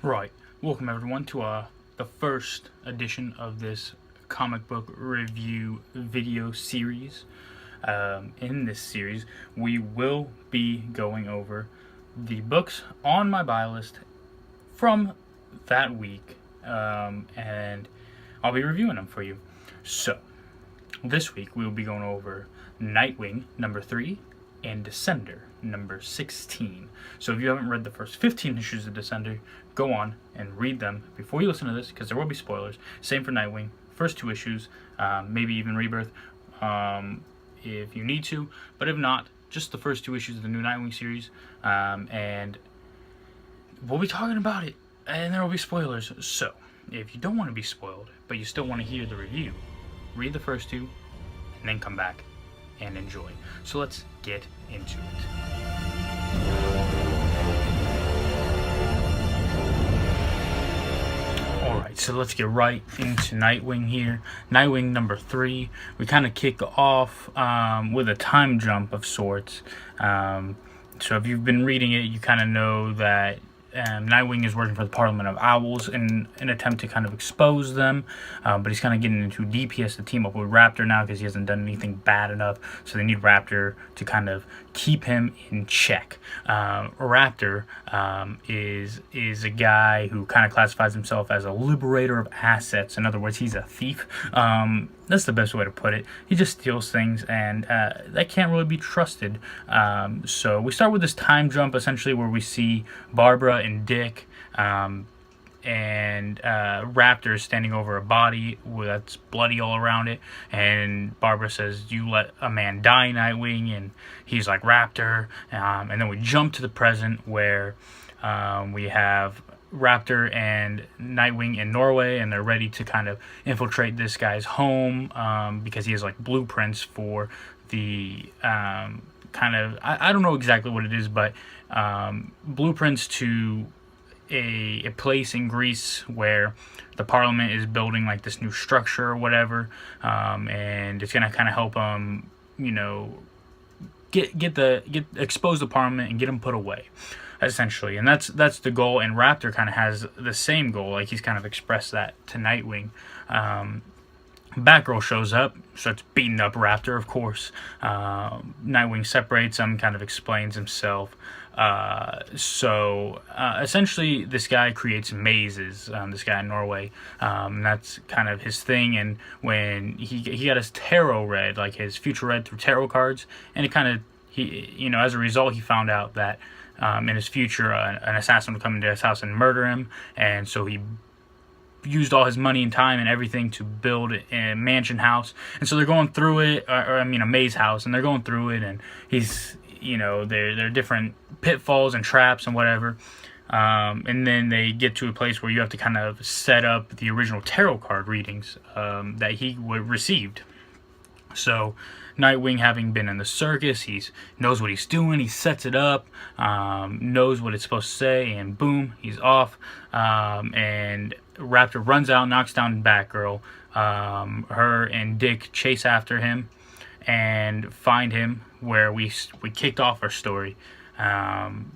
Right. Welcome everyone to the first edition of this comic book review video series. In this series, we will be going over the books on my buy list from that week, and I'll be reviewing them for you. So, this week we will be going over Nightwing number 3 and Descender number 16. So if you haven't read the first 15 issues of Descender, go on and read them before you listen to this, because there will be spoilers. Same for Nightwing, first 2 issues, maybe even Rebirth, if you need to. But if not, just the first 2 issues of the new Nightwing series, and we'll be talking about it, and there will be spoilers. So if you don't want to be spoiled, but you still want to hear the review, read the first 2, and then come back and enjoy. So let's get into it. Alright, so let's get right into Nightwing here. Nightwing number 3. We kind of kick off with a time jump of sorts. So if you've been reading it, you kind of know that Nightwing is working for the Parliament of Owls in an attempt to kind of expose them, but he's kind of getting into deep. He has to team up with Raptor now because he hasn't done anything bad enough, so they need Raptor to kind of keep him in check. Raptor is a guy who kind of classifies himself as a liberator of assets. In other words, he's a thief. That's the best way to put it. He just steals things, and that can't really be trusted. So we start with this time jump, essentially, where we see Barbara and Dick, and Raptor is standing over a body that's bloody all around it, and Barbara says, "You let a man die, Nightwing," and he's like, "Raptor," and then we jump to the present, where we have Raptor and Nightwing in Norway, and they're ready to kind of infiltrate this guy's home, because he has like blueprints for the kind of, I don't know exactly what it is, but blueprints to a place in Greece where the Parliament is building like this new structure or whatever, and it's gonna kind of help them, expose the Parliament and get them put away, essentially. And that's the goal. And Raptor kind of has the same goal. Like, he's kind of expressed that to Nightwing. Batgirl shows up, starts beating up Raptor, of course. Nightwing separates him, kind of explains himself. Essentially, this guy creates mazes, this guy in Norway. That's kind of his thing. And when he got his tarot read, like his future read through tarot cards, and it kind of, as a result, he found out that in his future, an assassin would come into his house and murder him. And so he used all his money and time and everything to build a mansion house. And so they're going through it, a maze house, and they're going through it, and he's, there are different pitfalls and traps and whatever. And then they get to a place where you have to kind of set up the original tarot card readings that he received. So Nightwing, having been in the circus, he knows what he's doing. He sets it up, knows what it's supposed to say, and boom, he's off. And Raptor runs out, knocks down Batgirl. Her and Dick chase after him and find him where we kicked off our story. And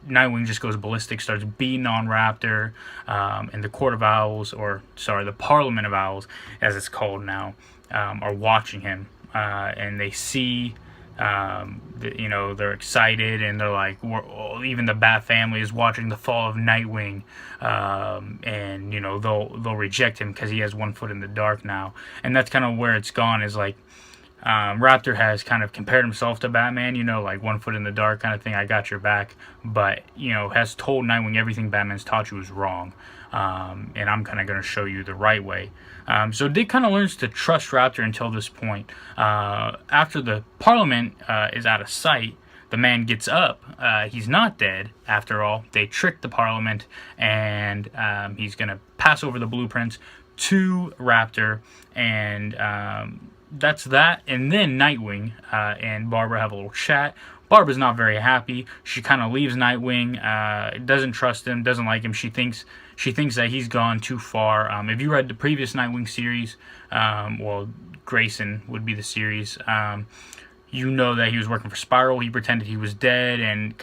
Nightwing just goes ballistic, starts beating on Raptor, and the the Parliament of Owls, as it's called now, are watching him, and they see, they're excited, and they're like, even the Bat family is watching the fall of Nightwing, and they'll reject him because he has one foot in the dark now. And that's kind of where it's gone, is like, Raptor has kind of compared himself to Batman, like one foot in the dark kind of thing, I got your back, but, has told Nightwing everything Batman's taught you is wrong, and I'm kind of going to show you the right way. So Dick kind of learns to trust Raptor until this point. After the Parliament is out of sight, the man gets up. He's not dead, after all. They tricked the Parliament, and he's going to pass over the blueprints to Raptor, and that's that. And then Nightwing and Barbara have a little chat. Barbara's not very happy. She kind of leaves Nightwing, doesn't trust him, doesn't like him. She thinks that he's gone too far. If you read the previous Nightwing series, Grayson would be the series, you know that he was working for Spiral. He pretended he was dead, and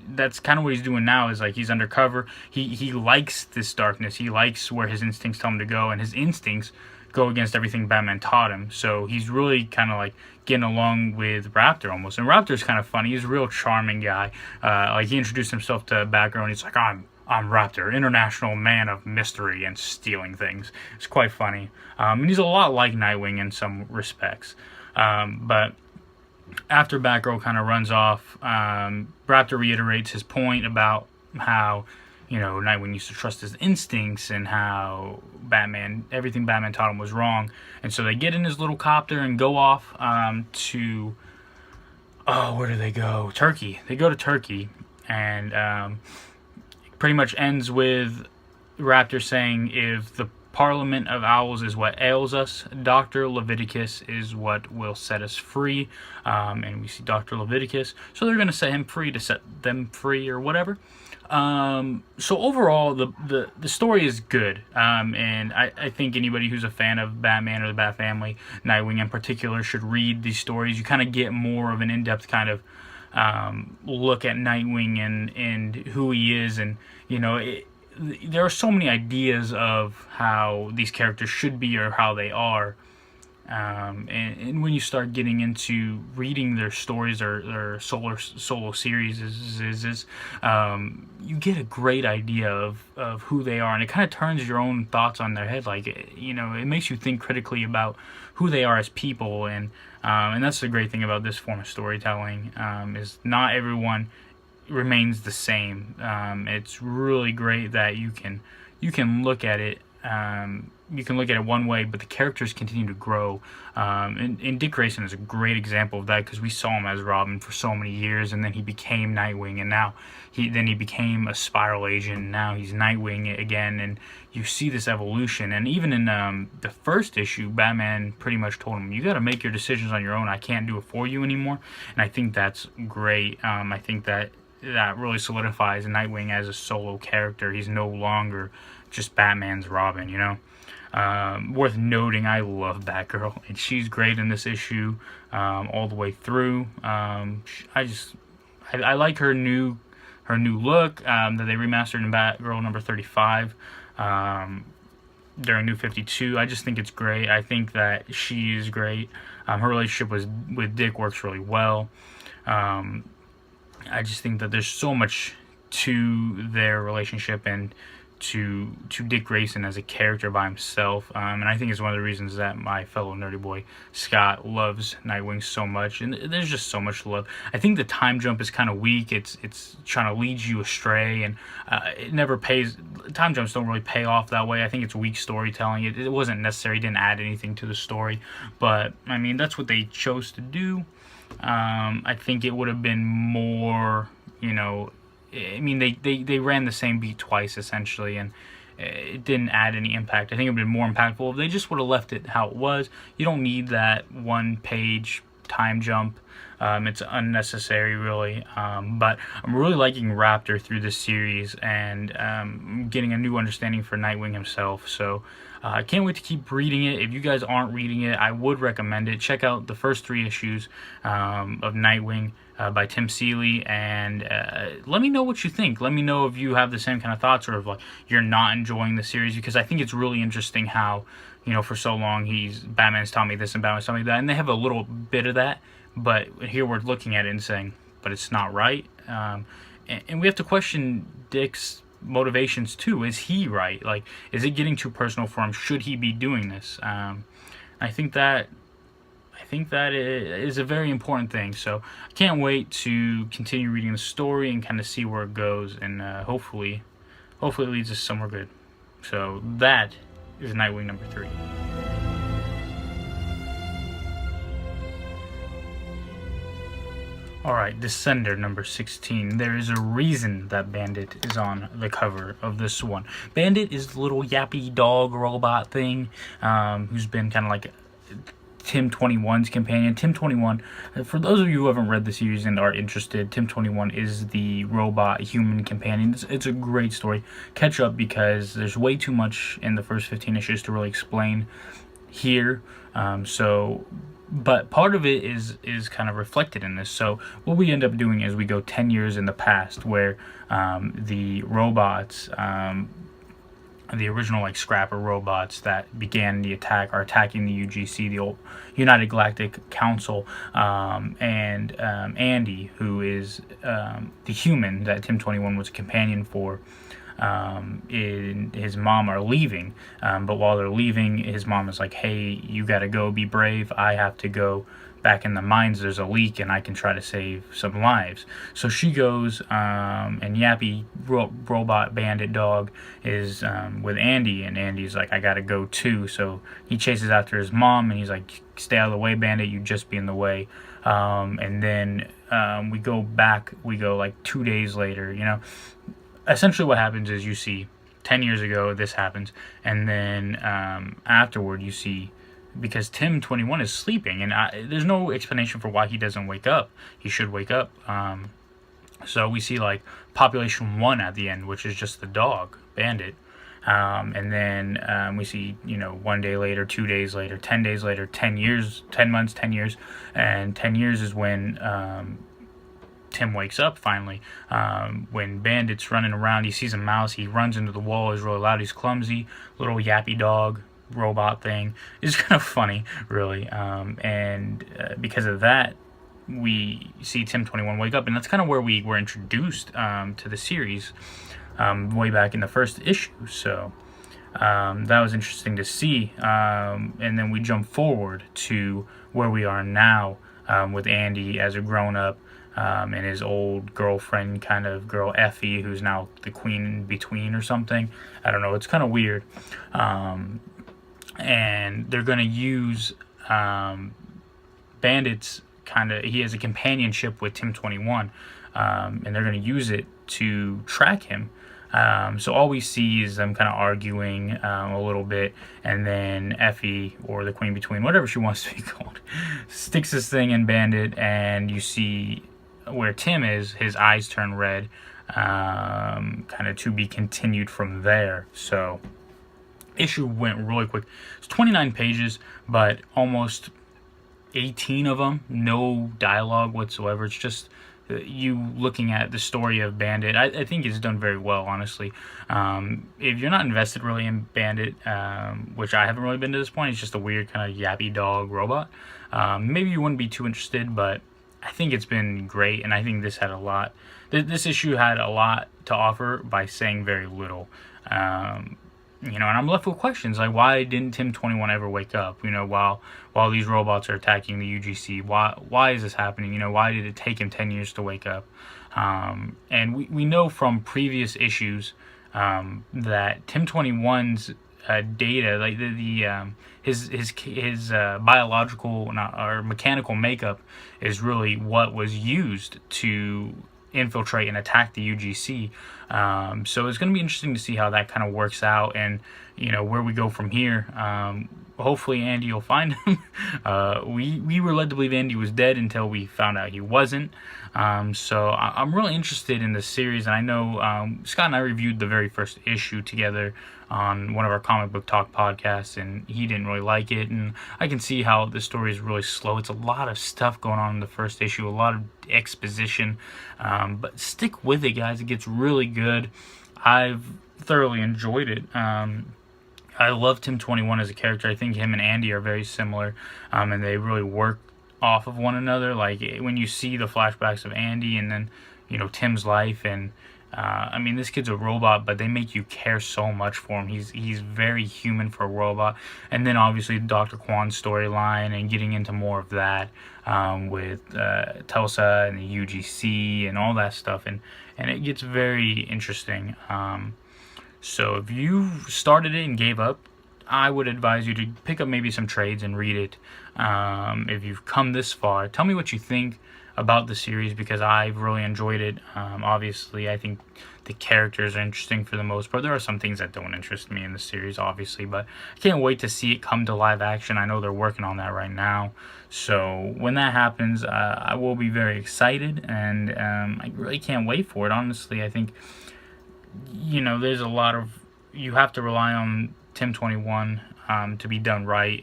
that's kind of what he's doing now. Is like he's undercover. He likes this darkness. He likes where his instincts tell him to go, and his instincts go against everything Batman taught him. So he's really kind of like getting along with Raptor almost. And Raptor's kind of funny. He's a real charming guy. Like he introduced himself to Batgirl, and he's like, I'm Raptor, international man of mystery and stealing things. It's quite funny. And he's a lot like Nightwing in some respects. But after Batgirl kind of runs off, Raptor reiterates his point about how, Nightwing used to trust his instincts and how everything Batman taught him was wrong. And so they get in his little copter and go off where do they go? Turkey. They go to Turkey, and pretty much ends with Raptor saying, if the Parliament of Owls is what ails us, Dr. Leviticus is what will set us free. And we see Dr. Leviticus. So they're going to set him free to set them free or whatever. So overall, the story is good. And I think anybody who's a fan of Batman or the Bat Family, Nightwing in particular, should read these stories. You kind of get more of an in-depth kind of look at Nightwing and who he is. And, there are so many ideas of how these characters should be or how they are. And when you start getting into reading their stories or their solo series, you get a great idea of who they are, and it kind of turns your own thoughts on their head. Like, it makes you think critically about who they are as people, and that's the great thing about this form of storytelling, is not everyone remains the same. It's really great that you can look at it. You can look at it one way, but the characters continue to grow. And Dick Grayson is a great example of that, because we saw him as Robin for so many years, and then he became Nightwing, and now he became a Spiral agent, and now he's Nightwing again, and you see this evolution. And even in the first issue, Batman pretty much told him, you got to make your decisions on your own. I can't do it for you anymore. And I think that's great. I think that really solidifies Nightwing as a solo character. He's no longer just Batman's Robin, Worth noting, I love Batgirl, and she's great in this issue all the way through. I like her new look that they remastered in Batgirl number 35 during New 52. I just think it's great. I think that she is great. Her relationship with Dick works really well. I just think that there's so much to their relationship and to Dick Grayson as a character by himself, and I think it's one of the reasons that my fellow nerdy boy Scott loves Nightwing so much. And there's just so much love. I think the time jump is kind of weak. It's trying to lead you astray, and it never pays. Time jumps don't really pay off that way. I think it's weak storytelling. It wasn't necessary. It didn't add anything to the story, but I mean, that's what they chose to do. I think it would have been more, I mean, they ran the same beat twice, essentially, and it didn't add any impact. I think it would have been more impactful if they just would have left it how it was. You don't need that one-page time jump. It's unnecessary, really. But I'm really liking Raptor through this series, and getting a new understanding for Nightwing himself. So I can't wait to keep reading it. If you guys aren't reading it, I would recommend it. Check out the first 3 issues of Nightwing by Tim Seeley, and let me know what you think. Let me know if you have the same kind of thoughts, or if you're not enjoying the series, because I think it's really interesting how, for so long Batman's taught me this and Batman's taught me that, and they have a little bit of that, but here we're looking at it and saying, but it's not right. And we have to question Dick's motivations too. Is he right? Is it getting too personal for him? Should he be doing this? I think that is a very important thing. So I can't wait to continue reading the story and kind of see where it goes, and hopefully it leads us somewhere good. So that is Nightwing number 3. Alright, Descender number 16. There is a reason that Bandit is on the cover of this one. Bandit is the little yappy dog robot thing, who's been kind of like Tim 21's companion. Tim 21, for those of you who haven't read the series and are interested, Tim 21 is the robot human companion. It's a great story. Catch up, because there's way too much in the first 15 issues to really explain here. So but part of it is kind of reflected in this. So what we end up doing is we go 10 years in the past, where the robots, the original like scrapper robots that began the attack, are attacking the UGC, the old United Galactic Council, and Andy, who is the human that Tim 21 was a companion for, and his mom are leaving. But while they're leaving, his mom is like, "Hey, you gotta go. Be brave. I have to go back in the mines. There's a leak, and I can try to save some lives." So she goes, and Yappy robot bandit dog is with Andy, and Andy's like, "I gotta go too." So he chases after his mom, and he's like, "Stay out of the way, bandit. You just be in the way." And then we go back. We go like 2 days later. Essentially what happens is you see 10 years ago this happens, and then afterward you see, because Tim 21 is sleeping, and there's no explanation for why he doesn't wake up. He should wake up. So we see like population 1 at the end, which is just the dog bandit. And then we see 1 day later, 2 days later, 10 days later, 10 years, 10 months, 10 years, and 10 years is when Tim wakes up finally. When Bandit's running around, he sees a mouse, he runs into the wall, he's really loud, he's clumsy, little yappy dog robot thing. It's kind of funny, really. And because of that, we see Tim 21 wake up, and that's kind of where we were introduced to the series way back in the first issue. So that was interesting to see. And then we jump forward to where we are now, with Andy as a grown-up, and his old girlfriend, kind of girl Effie, who's now the queen in between or something. I don't know. It's kind of weird. And they're going to use Bandit's he has a companionship with Tim 21, and they're going to use it to track him. So all we see is them kind of arguing a little bit, and then Effie, or the queen between, whatever she wants to be called, sticks this thing in Bandit, and you see where Tim is, his eyes turn red, kind of to be continued from there. So issue went really quick. It's 29 pages, but almost 18 of them, no dialogue whatsoever. It's just you looking at the story of Bandit. I think it's done very well, honestly. If you're not invested really in Bandit, which I haven't really been to this point, it's just a weird kind of yappy dog robot, maybe you wouldn't be too interested, but I think it's been great, and I think this had a lot. This issue had a lot to offer by saying very little. And I'm left with questions like, why didn't Tim 21 ever wake up? While these robots are attacking the UGC, why is this happening? Why did it take him 10 years to wake up? And we know from previous issues that Tim 21's data, like his biological or mechanical makeup, is really what was used to infiltrate and attack the UGC. So it's going to be interesting to see how that kind of works out, and where we go from here. Hopefully Andy will find him. We were led to believe Andy was dead until we found out he wasn't. So I'm really interested in this series, and I know Scott and I reviewed the very first issue together on one of our comic book talk podcasts, and he didn't really like it, and I can see how the story is really slow. It's a lot of stuff going on in the first issue, a lot of exposition, but stick with it, guys. It gets really good. I've thoroughly enjoyed it. I love Tim 21 as a character. I think him and Andy are very similar, and they really work off of one another. Like when you see the flashbacks of Andy and then Tim's life, and this kid's a robot, but they make you care so much for him. He's very human for a robot. And then obviously Dr. Kwan's storyline, and getting into more of that with Tulsa and the UGC and all that stuff, and it gets very interesting. So if you started it and gave up, I would advise you to pick up maybe some trades and read it. If you've come this far, tell me what you think about the series, because I've really enjoyed it. Obviously, I think the characters are interesting for the most part. There are some things that don't interest me in the series, obviously, but I can't wait to see it come to live action. I know they're working on that right now. So when that happens, I will be very excited, and I really can't wait for it, honestly. I think there's a lot of, you have to rely on Tim 21 to be done right,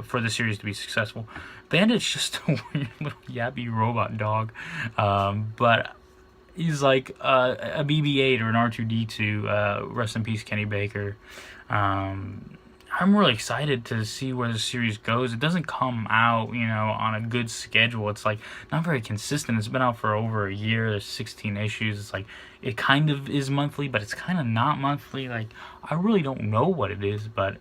for the series to be successful, Bandit's just a weird little yappy robot dog, but he's like a BB-8 or an R2-D2. Rest in peace, Kenny Baker. I'm really excited to see where the series goes. It doesn't come out, on a good schedule. It's like not very consistent. It's been out for over a year. There's 16 issues. It's like it kind of is monthly, but it's kind of not monthly. Like I really don't know what it is, but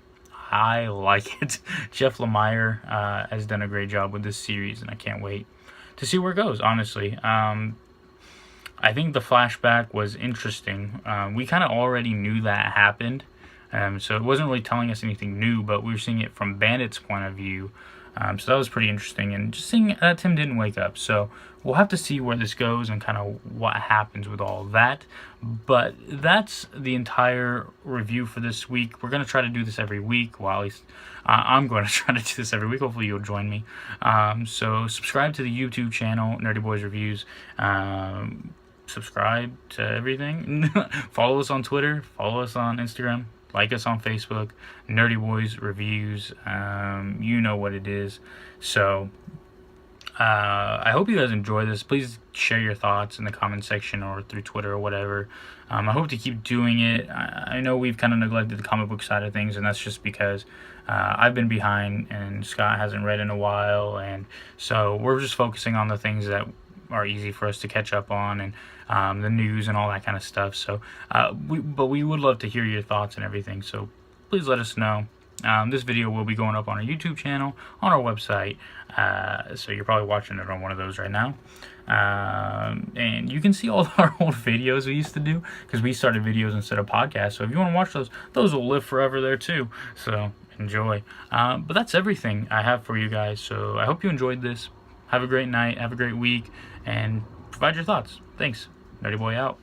I like it. Jeff Lemire has done a great job with this series, and I can't wait to see where it goes. Honestly, I think the flashback was interesting. We kind of already knew that happened. So it wasn't really telling us anything new, but we were seeing it from Bandit's point of view. So that was pretty interesting. And just seeing that Tim didn't wake up. So we'll have to see where this goes and kind of what happens with all of that. But that's the entire review for this week. We're going to try to do this every week. Well, at least I'm going to try to do this every week. Hopefully you'll join me. So subscribe to the YouTube channel, Nerdy Boys Reviews. Subscribe to everything. Follow us on Twitter. Follow us on Instagram. Like us on Facebook, Nerdy Boys Reviews. You know what it is. So I hope you guys enjoy this. Please share your thoughts in the comment section or through Twitter or whatever. I hope to keep doing it. I know we've kind of neglected the comic book side of things, and that's just because I've been behind and Scott hasn't read in a while, and so we're just focusing on the things that are easy for us to catch up on, and the news and all that kind of stuff. So we would love to hear your thoughts and everything, so please let us know. This video will be going up on our YouTube channel, on our website, so you're probably watching it on one of those right now. And you can see all our old videos we used to do, because we started videos instead of podcasts. So if you want to watch those will live forever there too, so enjoy. But that's everything I have for you guys, so I hope you enjoyed this. Have a great night, have a great week, and provide your thoughts. Thanks. Nerdy Boy out.